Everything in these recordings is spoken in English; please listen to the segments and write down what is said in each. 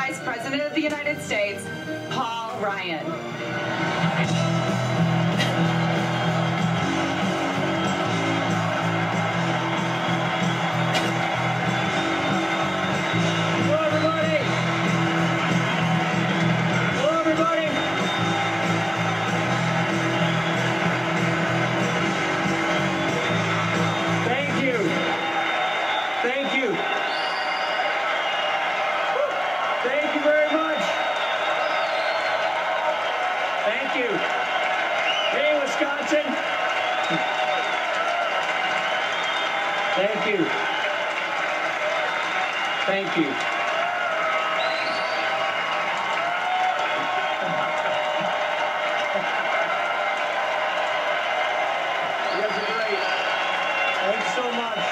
Vice President of the United States, Paul Ryan. Thank you. Thank you. You guys are great. Thanks so much.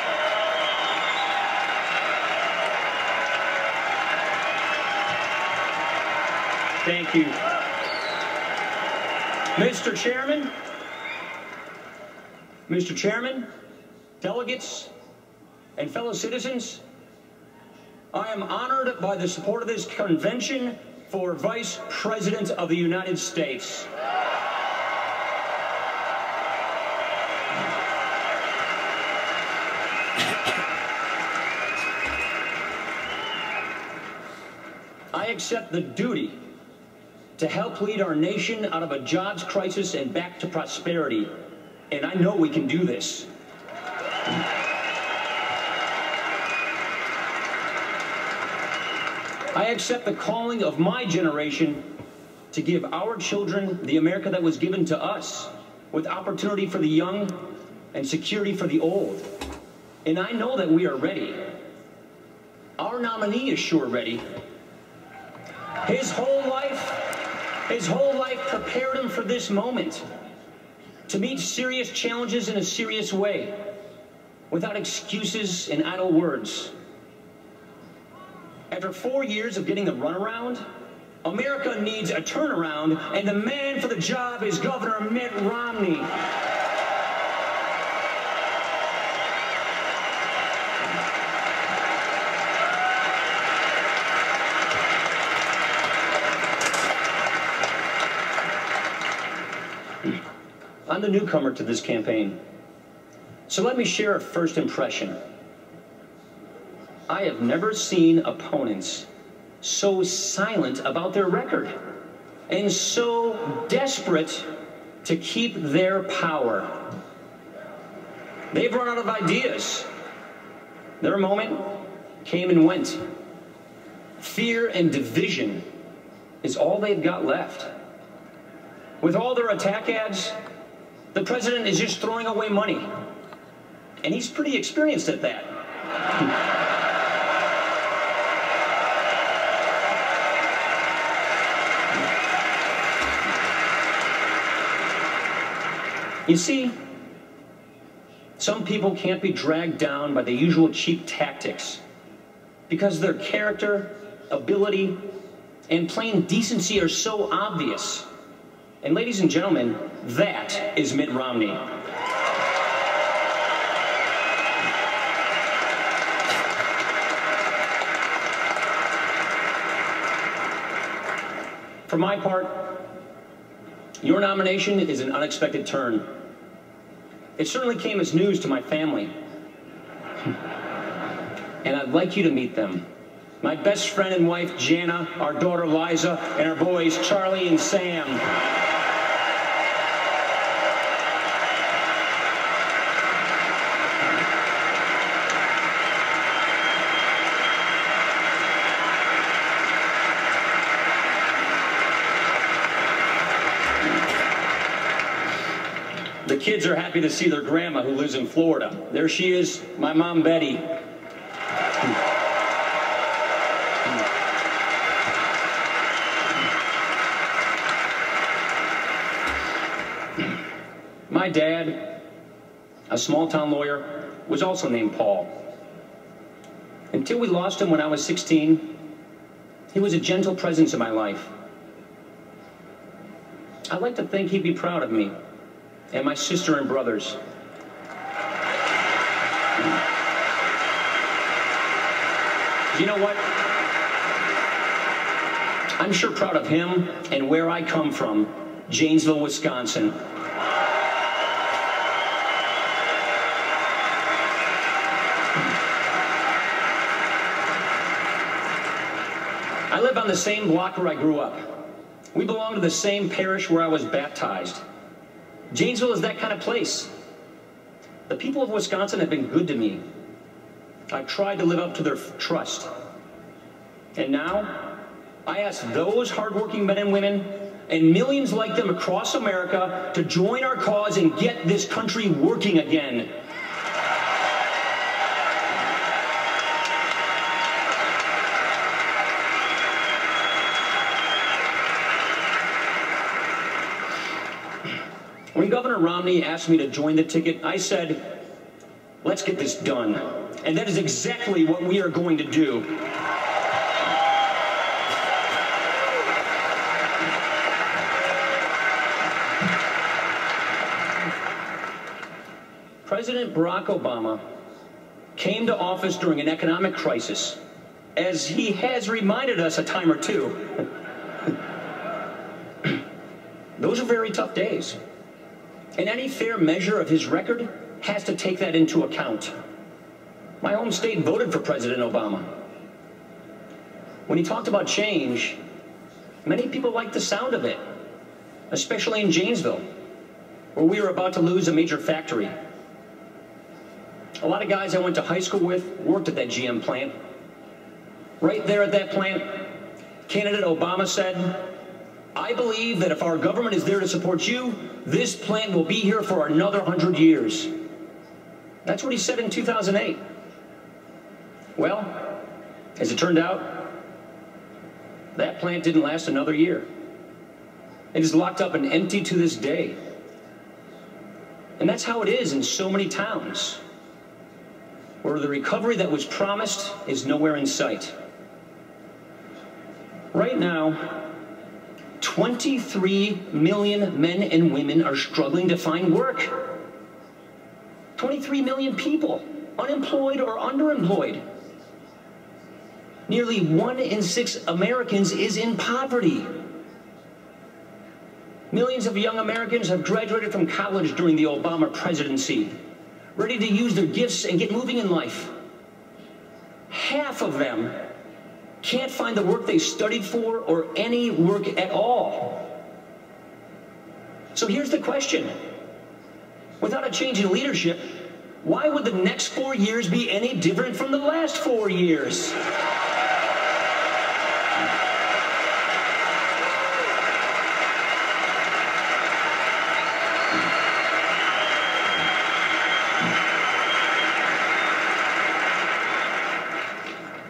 Thank you. Mr. Chairman, delegates, and fellow citizens, I am honored by the support of this convention for Vice President of the United States. I accept the duty to help lead our nation out of a jobs crisis and back to prosperity, and I know we can do this. I accept the calling of my generation to give our children the America that was given to us, with opportunity for the young and security for the old. And I know that we are ready. Our nominee is sure ready. His whole life prepared him for this moment, to meet serious challenges in a serious way, without excuses and idle words. After 4 years of getting the runaround, America needs a turnaround, and the man for the job is Governor Mitt Romney. I'm the newcomer to this campaign, so let me share a first impression. I have never seen opponents so silent about their record and so desperate to keep their power. They've run out of ideas. Their moment came and went. Fear and division is all they've got left. With all their attack ads, the president is just throwing away money. And he's pretty experienced at that. You see, some people can't be dragged down by the usual cheap tactics because their character, ability, and plain decency are so obvious. And ladies and gentlemen, that is Mitt Romney. For my part, your nomination is an unexpected turn. It certainly came as news to my family. And I'd like you to meet them. My best friend and wife, Jana, our daughter, Liza, and our boys, Charlie and Sam. The kids are happy to see their grandma who lives in Florida. There she is, my mom, Betty. My dad, a small-town lawyer, was also named Paul. Until we lost him when I was 16, he was a gentle presence in my life. I'd like to think he'd be proud of me and my sister and brothers. You know what? I'm sure proud of him and where I come from, Janesville, Wisconsin. I live on the same block where I grew up. We belong to the same parish where I was baptized. Janesville is that kind of place. The people of Wisconsin have been good to me. I've tried to live up to their trust. And now, I ask those hardworking men and women and millions like them across America to join our cause and get this country working again. When Governor Romney asked me to join the ticket, I said, let's get this done. And that is exactly what we are going to do. President Barack Obama came to office during an economic crisis, as he has reminded us a time or two. Those are very tough days. And any fair measure of his record has to take that into account. My home state voted for President Obama. When he talked about change, many people liked the sound of it, especially in Janesville, where we were about to lose a major factory. A lot of guys I went to high school with worked at that GM plant. Right there at that plant, candidate Obama said, I believe that if our government is there to support you, this plant will be here for another 100 years. That's what he said in 2008. Well, as it turned out, that plant didn't last another year. It is locked up and empty to this day. And that's how it is in so many towns, where the recovery that was promised is nowhere in sight. Right now, 23 million men and women are struggling to find work. 23 million people, unemployed or underemployed. Nearly 1 in 6 Americans is in poverty. Millions of young Americans have graduated from college during the Obama presidency, ready to use their gifts and get moving in life. Half of them can't find the work they studied for or any work at all. So here's the question. Without a change in leadership, why would the next 4 years be any different from the last 4 years?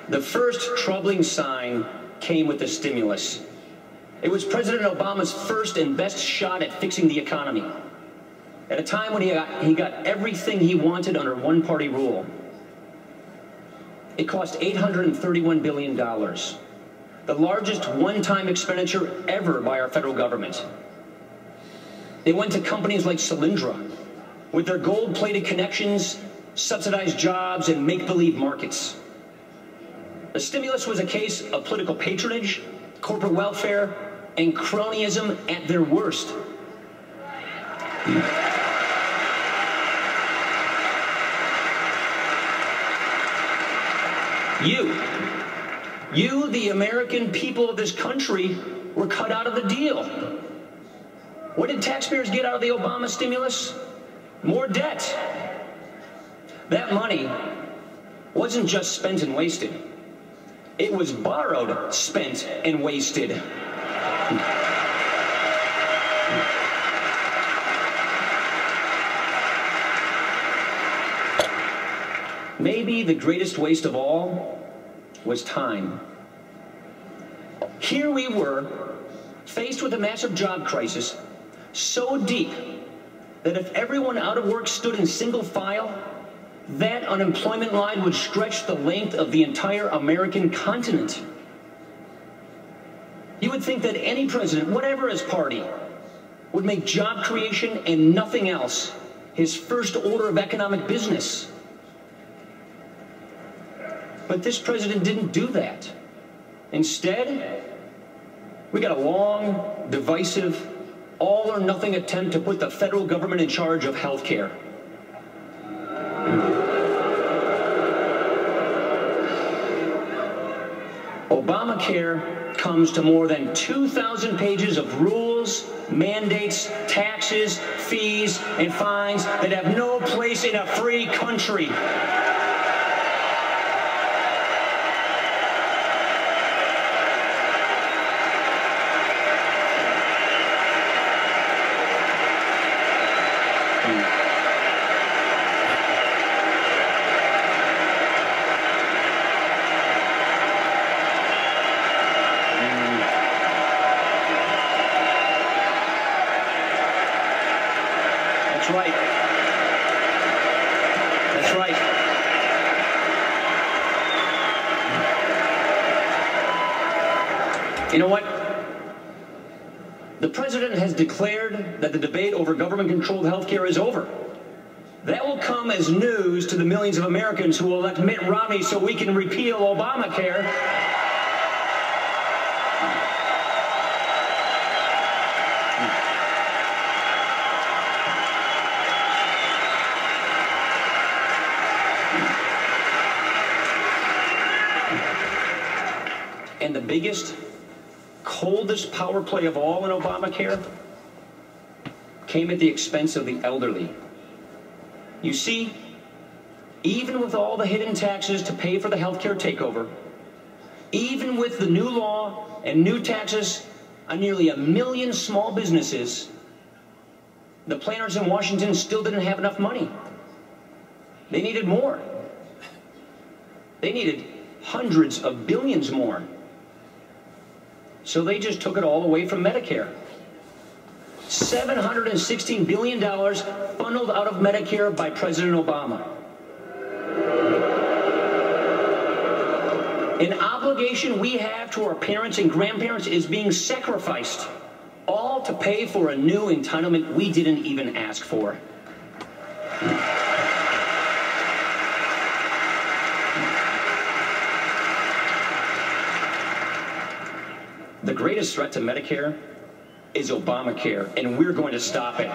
The first troubling sign came with the stimulus. It was President Obama's first and best shot at fixing the economy, at a time when he got everything he wanted under one-party rule. It cost $831 billion, the largest one-time expenditure ever by our federal government. They went to companies like Solyndra, with their gold-plated connections, subsidized jobs, and make-believe markets. The stimulus was a case of political patronage, corporate welfare, and cronyism at their worst. You, the American people of this country, were cut out of the deal. What did taxpayers get out of the Obama stimulus? More debt. That money wasn't just spent and wasted. It was borrowed, spent, and wasted. Maybe the greatest waste of all was time. Here we were, faced with a massive job crisis, so deep that if everyone out of work stood in single file, that unemployment line would stretch the length of the entire American continent. You would think that any president, whatever his party, would make job creation and nothing else his first order of economic business. But this president didn't do that. Instead, We got a long, divisive, all-or-nothing attempt to put the federal government in charge of health care. Obamacare comes to more than 2,000 pages of rules, mandates, taxes, fees, and fines that have no place in a free country. That's right. That's right. You know what? The president has declared that the debate over government-controlled health care is over. That will come as news to the millions of Americans who will elect Mitt Romney so we can repeal Obamacare. And the biggest, coldest power play of all in Obamacare came at the expense of the elderly. You see, even with all the hidden taxes to pay for the healthcare takeover, even with the new law and new taxes on nearly 1 million small businesses, the planners in Washington still didn't have enough money. They needed more. They needed hundreds of billions more. So they just took it all away from Medicare. $716 billion funneled out of Medicare by President Obama. An obligation we have to our parents and grandparents is being sacrificed, all to pay for a new entitlement we didn't even ask for. The greatest threat to Medicare is Obamacare, and we're going to stop it.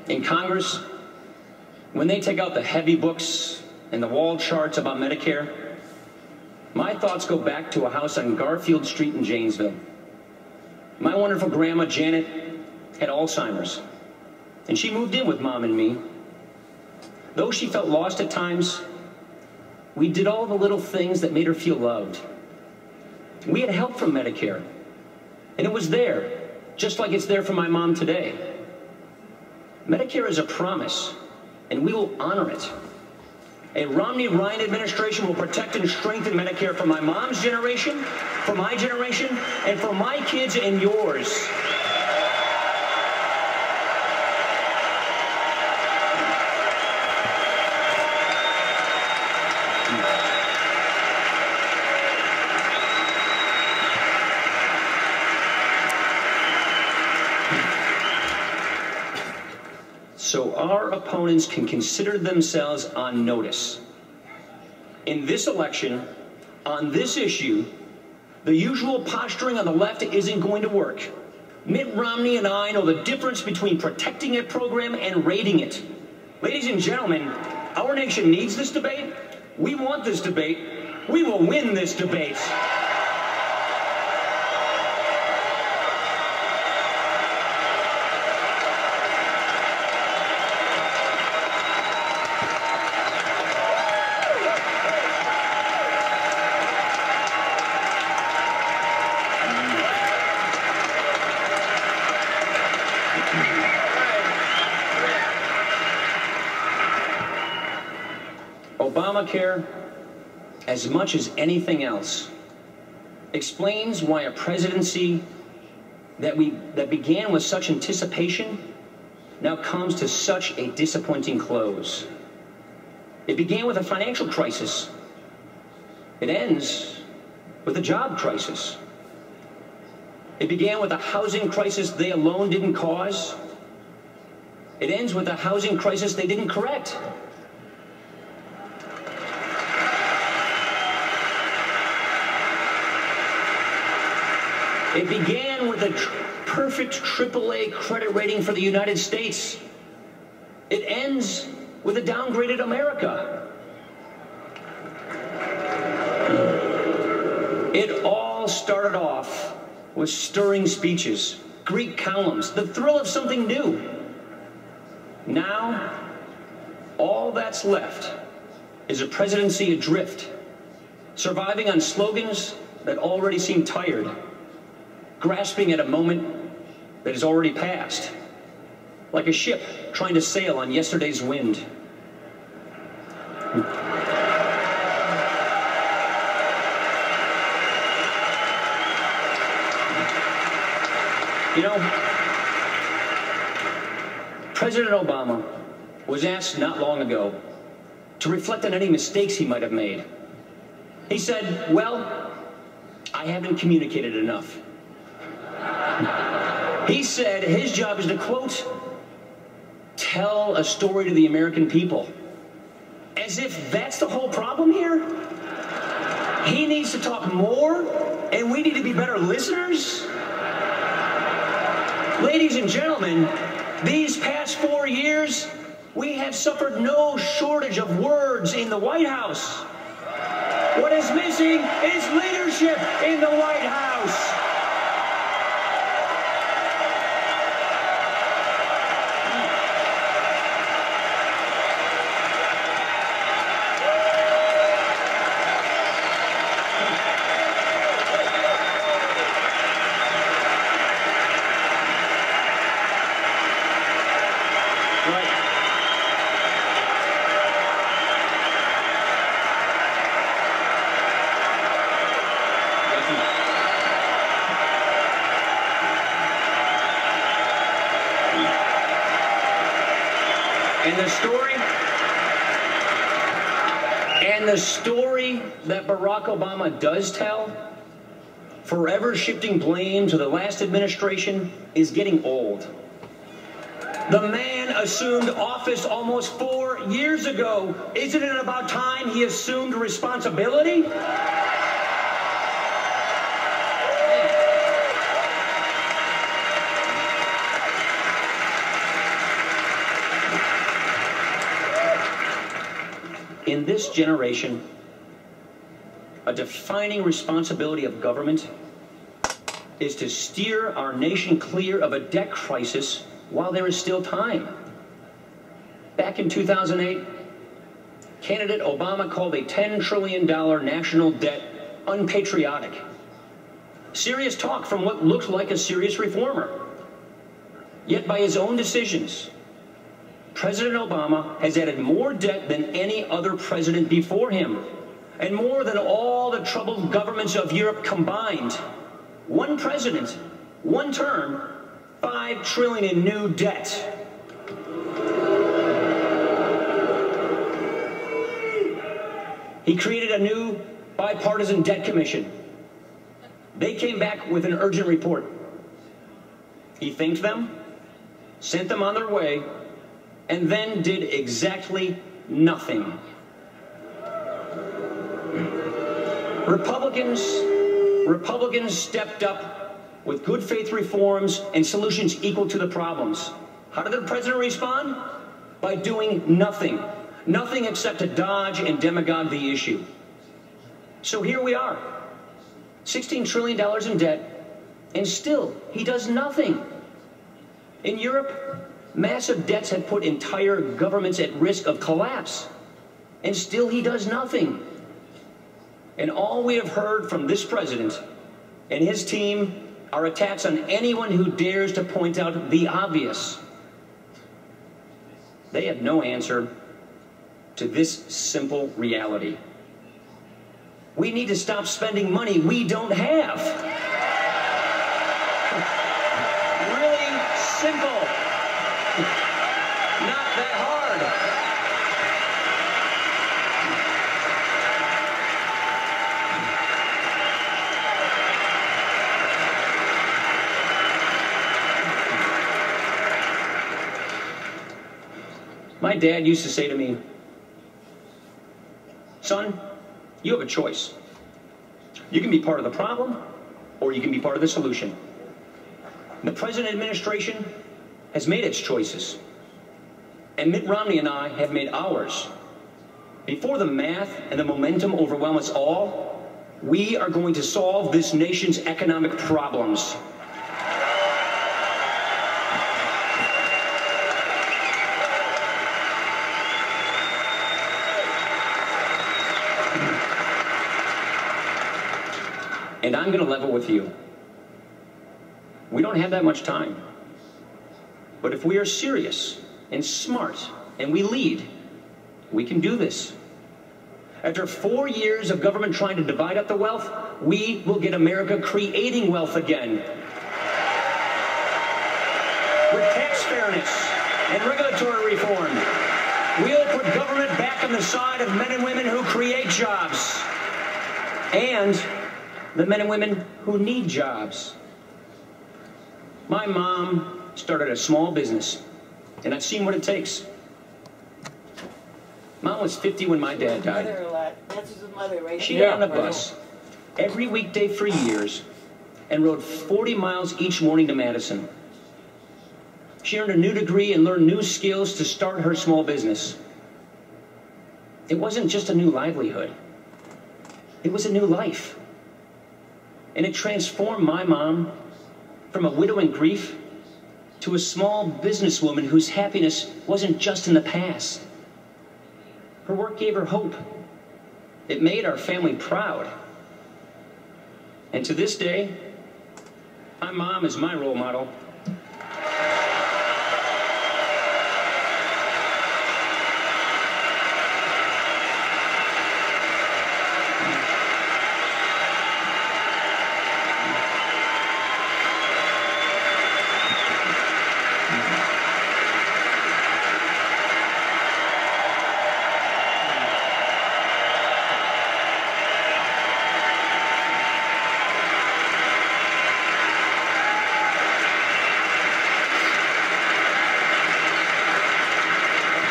In Congress, when they take out the heavy books and the wall charts about Medicare, my thoughts go back to a house on Garfield Street in Janesville. My wonderful grandma, Janet, had Alzheimer's, and she moved in with Mom and me. Though she felt lost at times, we did all the little things that made her feel loved. We had help from Medicare, and it was there, just like it's there for my mom today. Medicare is a promise, and we will honor it. A Romney-Ryan administration will protect and strengthen Medicare for my mom's generation, for my generation, and for my kids and yours. So our opponents can consider themselves on notice. In this election, on this issue, the usual posturing on the left isn't going to work. Mitt Romney and I know the difference between protecting a program and raiding it. Ladies and gentlemen, our nation needs this debate. We want this debate. We will win this debate. Obamacare, as much as anything else, explains why a presidency that began with such anticipation now comes to such a disappointing close. It began with a financial crisis. It ends with a job crisis. It began with a housing crisis they alone didn't cause. It ends with a housing crisis they didn't correct. It began with a perfect AAA credit rating for the United States. It ends with a downgraded America. It all started off with stirring speeches, Greek columns, the thrill of something new. Now, all that's left is a presidency adrift, surviving on slogans that already seem tired, grasping at a moment that has already passed, like a ship trying to sail on yesterday's wind. You know, President Obama was asked not long ago to reflect on any mistakes he might have made. He said, well, I haven't communicated enough. He said his job is to, quote, tell a story to the American people. As if that's the whole problem here? He needs to talk more, and we need to be better listeners? Ladies and gentlemen, these past 4 years, we have suffered no shortage of words in the White House. What is missing is leadership in the White House. And the story that Barack Obama does tell, forever shifting blame to the last administration, is getting old. The man assumed office almost 4 years ago. Isn't it about time he assumed responsibility? In this generation, a defining responsibility of government is to steer our nation clear of a debt crisis while there is still time. Back in 2008, candidate Obama called a $10 trillion national debt unpatriotic. Serious talk from what looked like a serious reformer. Yet by his own decisions, President Obama has added more debt than any other president before him, and more than all the troubled governments of Europe combined. One president, one term, $5 trillion in new debt. He created a new bipartisan debt commission. They came back with an urgent report. He thanked them, sent them on their way, and then did exactly nothing. Republicans stepped up with good faith reforms and solutions equal to the problems. How did the president respond? By doing nothing. Nothing except to dodge and demagogue the issue. So here we are, $16 trillion in debt, and still he does nothing. In Europe, massive debts have put entire governments at risk of collapse, and still he does nothing. And all we have heard from this president and his team are attacks on anyone who dares to point out the obvious. They have no answer to this simple reality. We need to stop spending money we don't have. Really simple. Not that hard. My dad used to say to me, son, you have a choice. You can be part of the problem, or you can be part of the solution. The President administration has made its choices, and Mitt Romney and I have made ours. Before the math and the momentum overwhelm us all, we are going to solve this nation's economic problems. And I'm going to level with you. We don't have that much time. But if we are serious and smart and we lead, we can do this. After 4 years of government trying to divide up the wealth, we will get America creating wealth again. With tax fairness and regulatory reform, we'll put government back on the side of men and women who create jobs. And the men and women who need jobs. My mom started a small business, and I've seen what it takes. Mom was 50 when my dad died. She got on the bus every weekday for years and rode 40 miles each morning to Madison. She earned a new degree and learned new skills to start her small business. It wasn't just a new livelihood. It was a new life. And it transformed my mom from a widow in grief to a small businesswoman whose happiness wasn't just in the past. Her work gave her hope. It made our family proud. And to this day, my mom is my role model.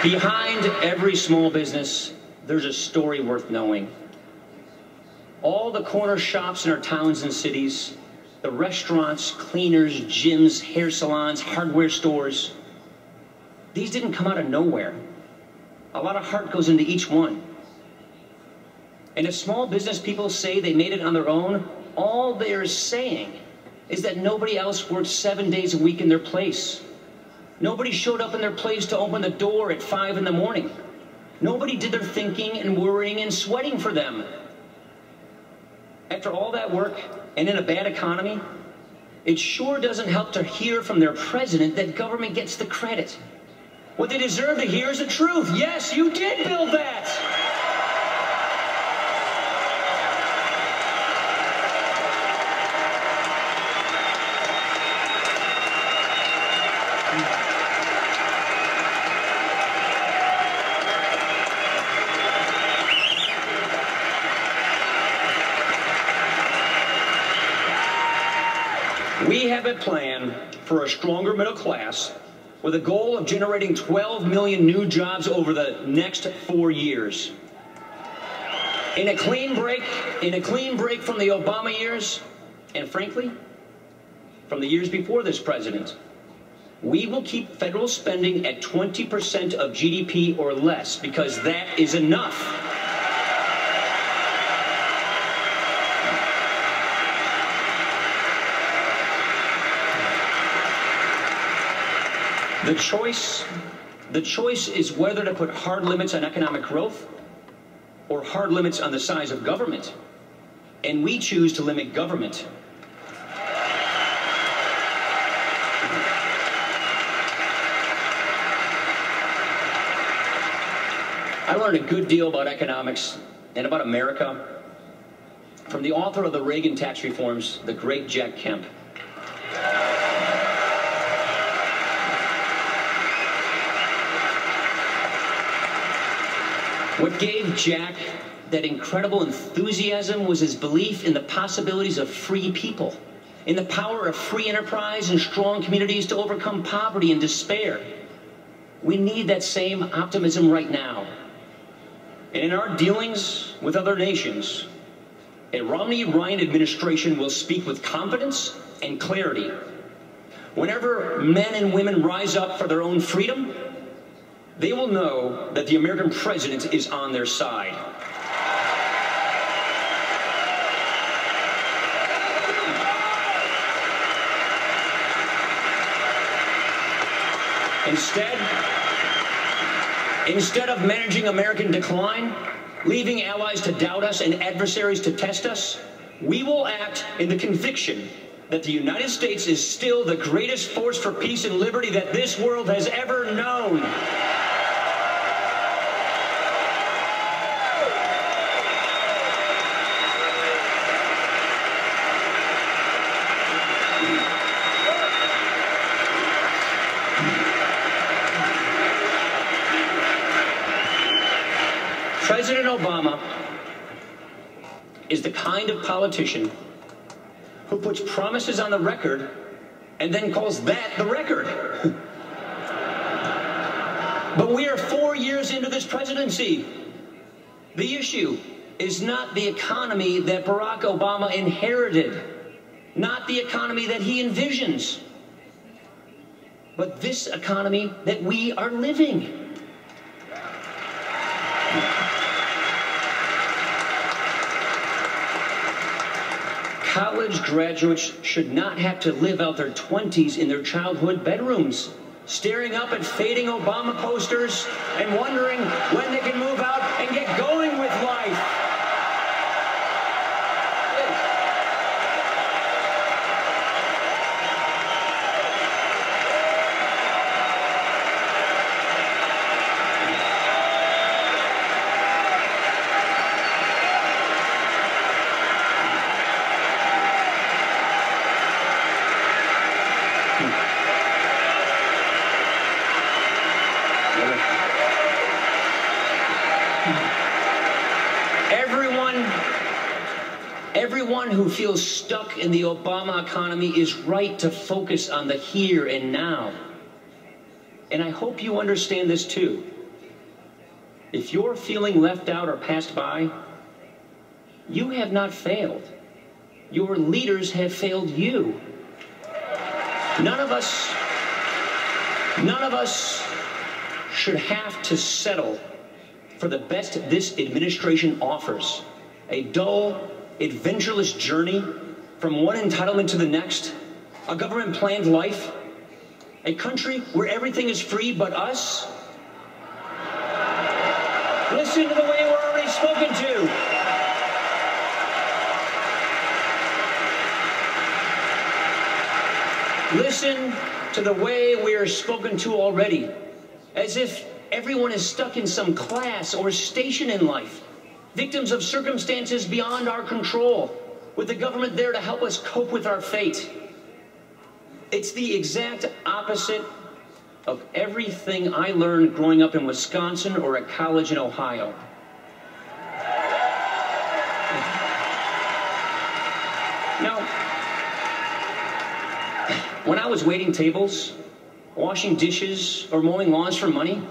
Behind every small business, there's a story worth knowing. All the corner shops in our towns and cities, the restaurants, cleaners, gyms, hair salons, hardware stores, these didn't come out of nowhere. A lot of heart goes into each one. And if small business people say they made it on their own, all they're saying is that nobody else worked 7 days a week in their place. Nobody showed up in their place to open the door at 5 in the morning. Nobody did their thinking and worrying and sweating for them. After all that work, and in a bad economy, it sure doesn't help to hear from their president that government gets the credit. What they deserve to hear is the truth. Yes, you did build that. We have a plan for a stronger middle class with a goal of generating 12 million new jobs over the next 4 years. In a clean break from the Obama years, and frankly, from the years before this president, we will keep federal spending at 20% of GDP or less, because that is enough. The choice is whether to put hard limits on economic growth or hard limits on the size of government. And we choose to limit government. I learned a good deal about economics and about America from the author of the Reagan tax reforms, the great Jack Kemp. What gave Jack that incredible enthusiasm was his belief in the possibilities of free people, in the power of free enterprise and strong communities to overcome poverty and despair. we need that same optimism right now. And in our dealings with other nations, a Romney-Ryan administration will speak with confidence and clarity. Whenever men and women rise up for their own freedom, they will know that the American president is on their side. Instead of managing American decline, leaving allies to doubt us and adversaries to test us, we will act in the conviction that the United States is still the greatest force for peace and liberty that this world has ever known. President Obama is the kind of politician who puts promises on the record and then calls that the record. But we are 4 years into this presidency. The issue is not the economy that Barack Obama inherited, not the economy that he envisions, but this economy that we are living. College graduates should not have to live out their 20s in their childhood bedrooms, staring up at fading Obama posters and wondering when they can move out and get going with life. Everyone who feels stuck in the Obama economy is right to focus on the here and now. And I hope you understand this too. If you're feeling left out or passed by, you have not failed. Your leaders have failed you. None of us should have to settle for the best this administration offers. A dull, adventureless journey from one entitlement to the next, a government-planned life, a country where everything is free but us. Listen to the way we're already spoken to. Listen to the way we are spoken to already, as if everyone is stuck in some class or station in life, victims of circumstances beyond our control, with the government there to help us cope with our fate. It's the exact opposite of everything I learned growing up in Wisconsin or at college in Ohio. Now, when I was waiting tables, washing dishes, or mowing lawns for money,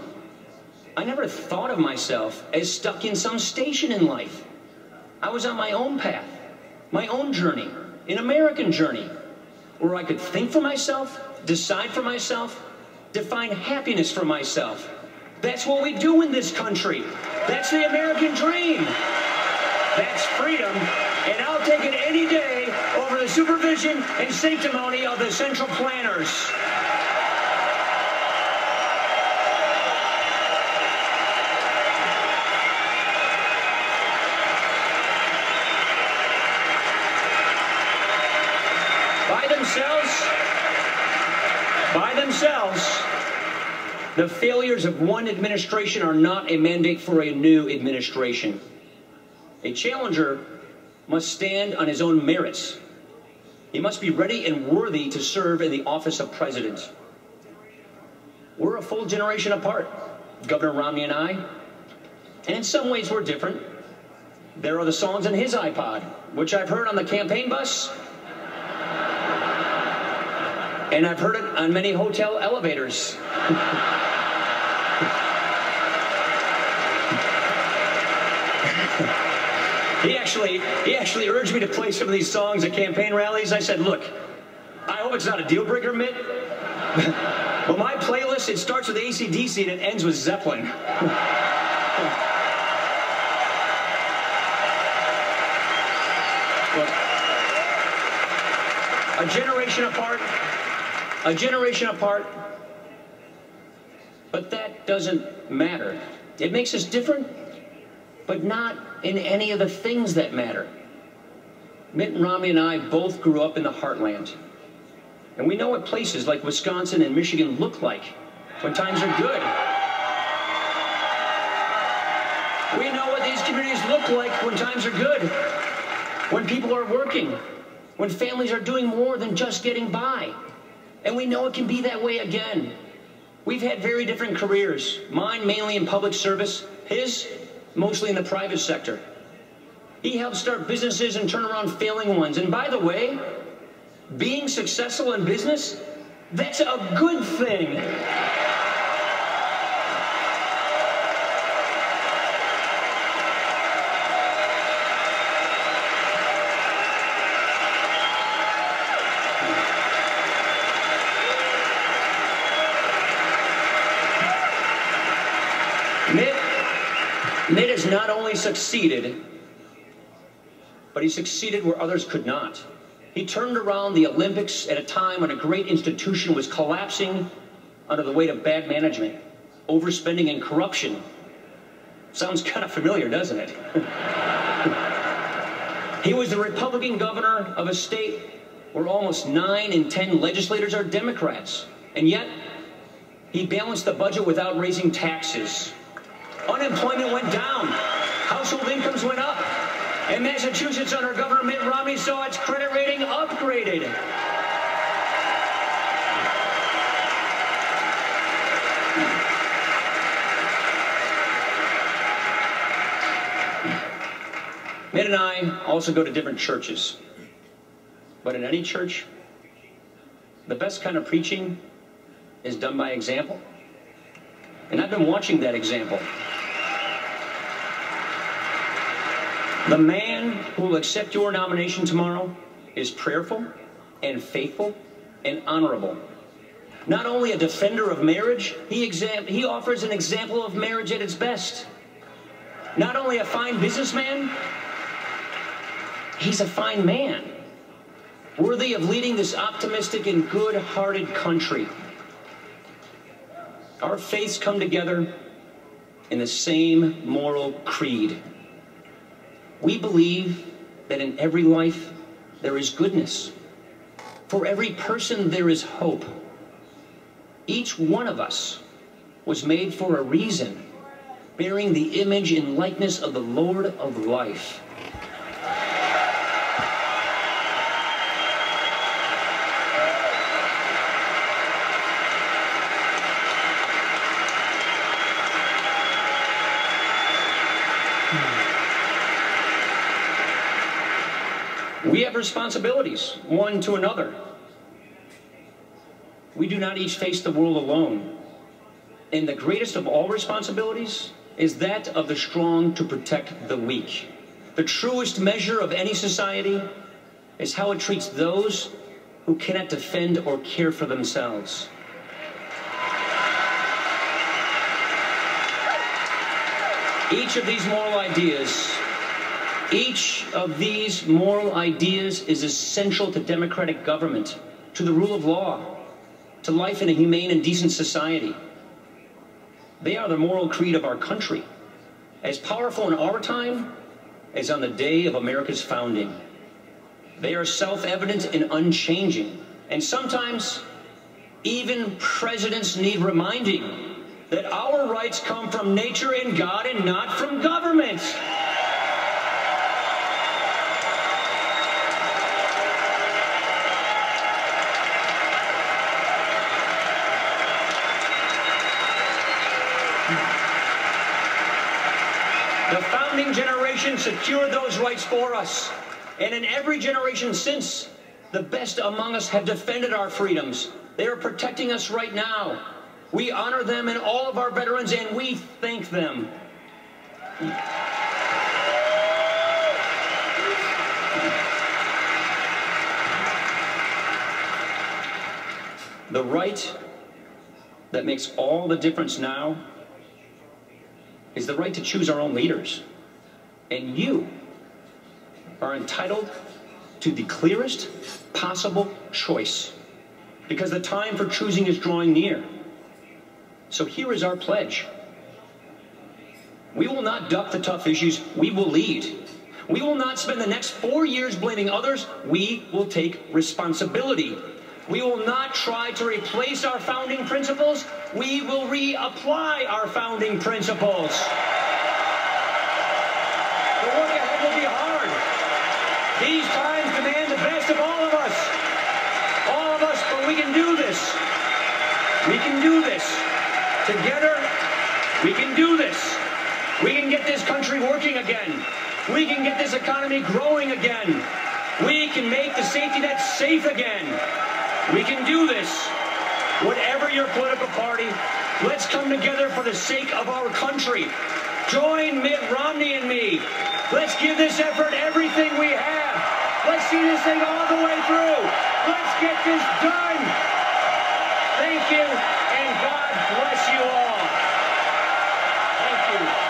I never thought of myself as stuck in some station in life. I was on my own path, my own journey, an American journey, where I could think for myself, decide for myself, define happiness for myself. That's what we do in this country. That's the American dream. That's freedom, and I'll take it any day over the supervision and sanctimony of the central planners. By themselves, the failures of one administration are not a mandate for a new administration. A challenger must stand on his own merits. He must be ready and worthy to serve in the office of president. We're a full generation apart, Governor Romney and I, and in some ways we're different. There are the songs on his iPod, which I've heard on the campaign bus, and I've heard it on many hotel elevators. He actually urged me to play some of these songs at campaign rallies. I said, look, I hope it's not a deal breaker, Mitt. But my playlist, it starts with AC/DC and it ends with Zeppelin. Look, a generation apart, but that doesn't matter. It makes us different, but not in any of the things that matter. Mitt Romney and I both grew up in the heartland. And we know what places like Wisconsin and Michigan look like when times are good. We know what these communities look like when times are good. When people are working. When families are doing more than just getting by. And we know it can be that way again. We've had very different careers. Mine mainly in public service. His mostly in the private sector. He helped start businesses and turn around failing ones. And by the way, being successful in business, that's a good thing. Mitt has not only succeeded, but he succeeded where others could not. He turned around the Olympics at a time when a great institution was collapsing under the weight of bad management, overspending, and corruption. Sounds kind of familiar, doesn't it? He was the Republican governor of a state where almost 9 in 10 legislators are Democrats. And yet, he balanced the budget without raising taxes. Unemployment went down. Household incomes went up. And Massachusetts, under Governor Mitt Romney, saw its credit rating upgraded. Mitt and I also go to different churches. But in any church, the best kind of preaching is done by example. And I've been watching that example. The man who will accept your nomination tomorrow is prayerful and faithful and honorable. Not only a defender of marriage, he offers an example of marriage at its best. Not only a fine businessman, he's a fine man, worthy of leading this optimistic and good-hearted country. Our faiths come together in the same moral creed. We believe that in every life there is goodness. For every person there is hope. Each one of us was made for a reason, bearing the image and likeness of the Lord of life. We have responsibilities, one to another. We do not each face the world alone. And the greatest of all responsibilities is that of the strong to protect the weak. The truest measure of any society is how it treats those who cannot defend or care for themselves. Each of these moral ideas is essential to democratic government, to the rule of law, to life in a humane and decent society. They are the moral creed of our country, as powerful in our time as on the day of America's founding. They are self-evident and unchanging, and sometimes even presidents need reminding that our rights come from nature and God and not from government. The founding generation secured those rights for us. And in every generation since, the best among us have defended our freedoms. They are protecting us right now. We honor them and all of our veterans, and we thank them. The right that makes all the difference now is the right to choose our own leaders. And you are entitled to the clearest possible choice, because the time for choosing is drawing near. So here is our pledge. We will not duck the tough issues. We will lead. We will not spend the next 4 years blaming others. We will take responsibility. We will not try to replace our founding principles. We will reapply our founding principles. The work ahead will be hard. These times demand the best of all of us. All of us, but we can do this. We can do this. Together, we can do this. We can get this country working again. We can get this economy growing again. We can make the safety net safe again. We can do this. Whatever your political party, let's come together for the sake of our country. Join Mitt Romney and me. Let's give this effort everything we have. Let's see this thing all the way through. Let's get this done. Thank you, and God bless you all. Thank you.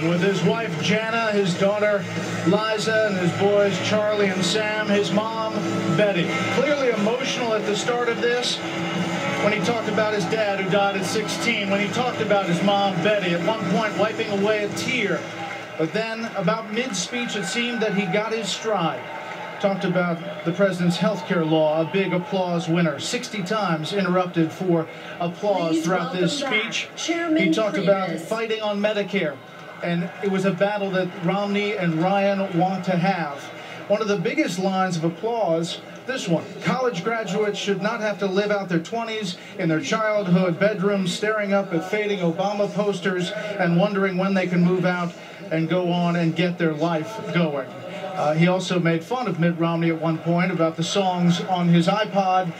With his wife Jana, his daughter Liza, and his boys Charlie and Sam, his mom Betty. Clearly emotional at the start of this when he talked about his dad who died at 16, when he talked about his mom Betty, at one point wiping away a tear. But then about mid-speech it seemed that he got his stride. Talked about the president's health care law, a big applause winner. 60 times interrupted for applause throughout this speech. He talked about fighting on Medicare. And it was a battle that Romney and Ryan want to have. One of the biggest lines of applause, this one. College graduates should not have to live out their 20s in their childhood bedrooms, staring up at fading Obama posters and wondering when they can move out and go on and get their life going. He also made fun of Mitt Romney at one point about the songs on his iPod,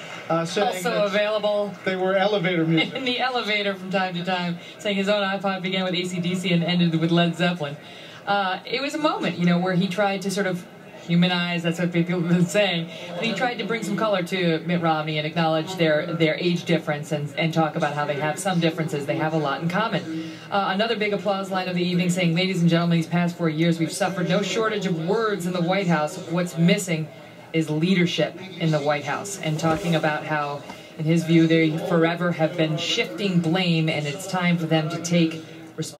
saying also available they were elevator music. In the elevator from time to time, saying his own iPod began with AC/DC and ended with Led Zeppelin. It was a moment, you know, where he tried to sort of humanize, that's what people have been saying, but he tried to bring some color to Mitt Romney and acknowledge their age difference and talk about how they have some differences, they have a lot in common. Another big applause line of the evening saying, ladies and gentlemen, these past 4 years we've suffered no shortage of words in the White House. What's missing is leadership in the White House, and talking about how, in his view, they forever have been shifting blame and it's time for them to take